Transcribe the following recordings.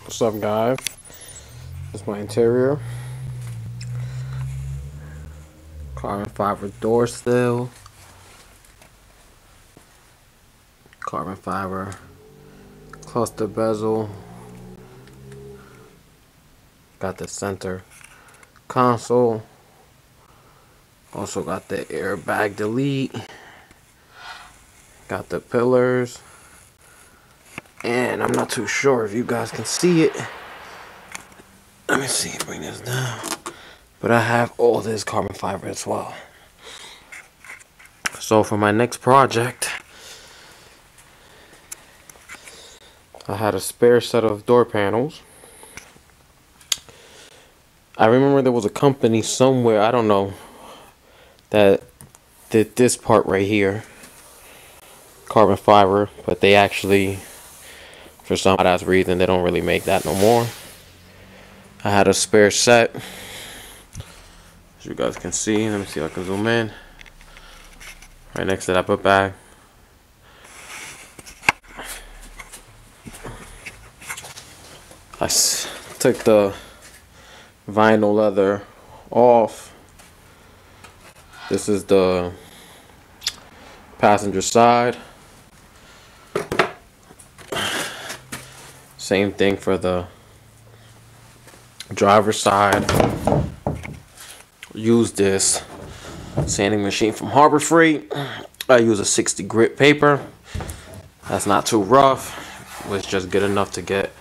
What's up, guys? This is my interior. Carbon fiber door sill. Carbon fiber cluster bezel. Got the center console. Also got the airbag delete. Got the pillars. And I'm not too sure if you guys can see it. Let me see, bring this down. But I have all this carbon fiber as well. So for my next project, I had a spare set of door panels. I remember there was a company somewhere, I don't know, that did this part right here, carbon fiber, but they actually, for some odd reason, they don't really make that no more. I had a spare set, as you guys can see. Let me see if I can zoom in. Right next to that book bag. I took the vinyl leather off. This is the passenger side. Same thing for the driver's side. Use this sanding machine from Harbor Freight. I use a 60 grit paper. That's not too rough. It's just good enough to get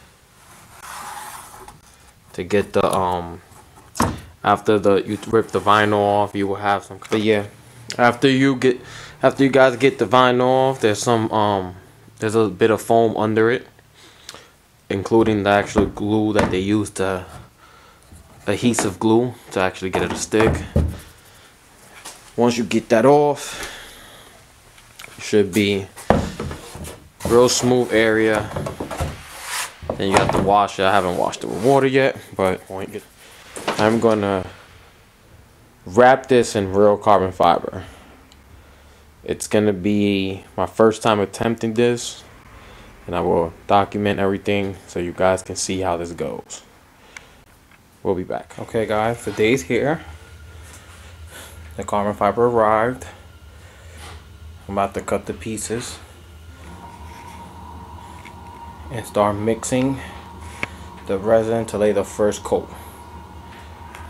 the after you rip the vinyl off, you will have some. But yeah, after you guys get the vinyl off, there's a bit of foam under it, including the actual glue that they use, to adhesive glue, to actually get it to stick. Once you get that off, it should be real smooth area. Then you have to wash it. I haven't washed it with water yet, but I'm gonna wrap this in real carbon fiber. It's gonna be my first time attempting this, and I will document everything so you guys can see how this goes. We'll be back. Okay guys, the day's here. The carbon fiber arrived. I'm about to cut the pieces and start mixing the resin to lay the first coat.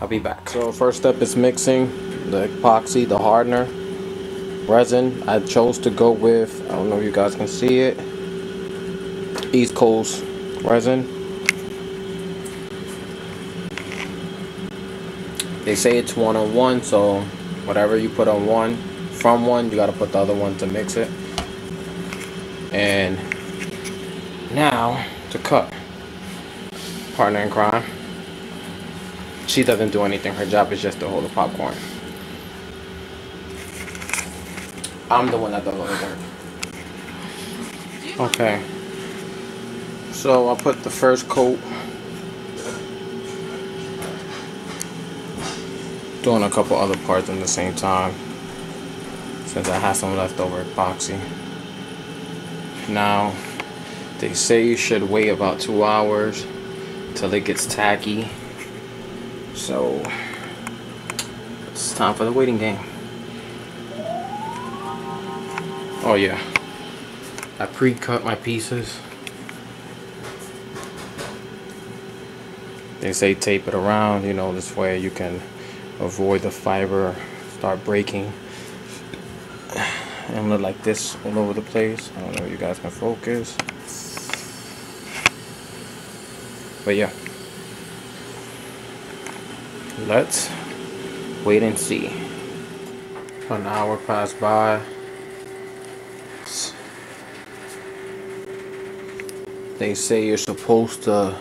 I'll be back. So first step is mixing the epoxy, the hardener resin. I chose to go with, I don't know if you guys can see it, East Coast resin. They say it's 1-on-1, so whatever you put on one, from one, you gotta put the other one to mix it. And now to cut. Partner in crime. She doesn't do anything. Her job is just to hold the popcorn. I'm the one that does all the work. Okay. So I put the first coat. Doing a couple other parts at the same time, since I have some leftover epoxy. Now, they say you should wait about 2 hours till it gets tacky. So it's time for the waiting game. Oh yeah, I pre-cut my pieces. They say tape it around, you know, this way you can avoid the fiber start breaking and look like this all over the place. I don't know if you guys can focus, but yeah, let's wait and see. An hour passed by. They say you're supposed to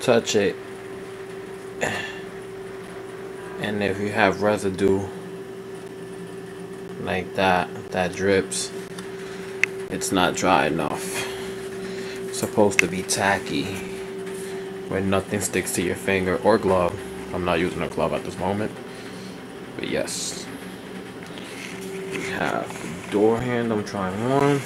touch it, and if you have residue like that drips, it's not dry enough. It's supposed to be tacky where nothing sticks to your finger or glove. I'm not using a glove at this moment, but yes, we have the door handle. I'm trying on.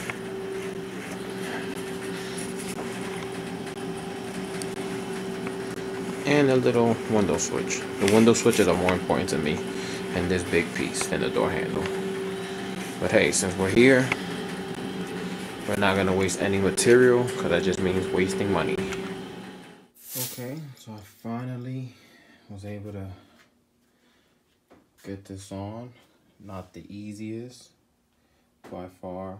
and a little window switch. The window switches are more important to me in this big piece than the door handle. But hey, since we're here, we're not gonna waste any material because that just means wasting money. Okay, so I finally was able to get this on. Not the easiest by far.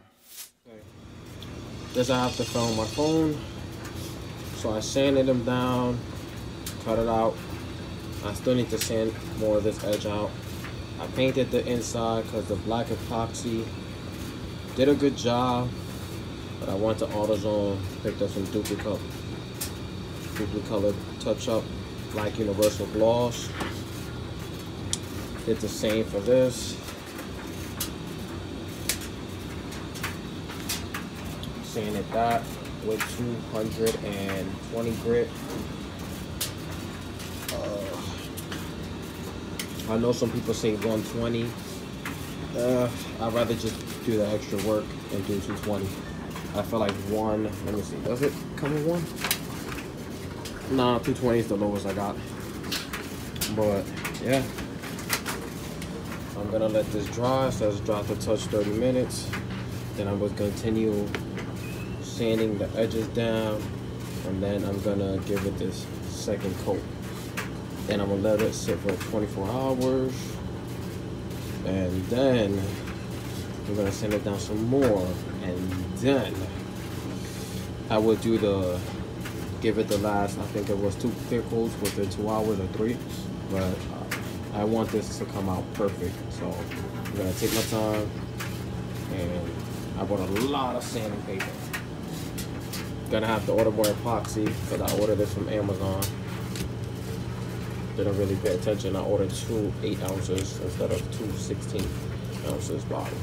This I have to film my phone. So I sanded them down, cut it out. I still need to sand more of this edge out. I painted the inside because the black epoxy did a good job, but I went to AutoZone, picked up some duplicate colored touch-up black universal gloss. Did the same for this. Sanded that with 220 grit. I know some people say 120. I'd rather just do the extra work and do 220. I feel like one, let me see, does it come with one? Nah, 220 is the lowest I got. But yeah, I'm gonna let this dry. So it's dry to touch 30 minutes. Then I'm gonna continue sanding the edges down, and then I'm gonna give it this second coat. Then I'm gonna let it sit for 24 hours, and then we're gonna sand it down some more, and then I will do give it the last, I think it was 2 clear coats within 2 hours or 3, but I want this to come out perfect. So I'm gonna take my time, and I bought a lot of sanding paper. Gonna have to order more epoxy because I ordered this from Amazon. Didn't really pay attention. I ordered 2 8 ounces instead of 2 16 ounces bottle.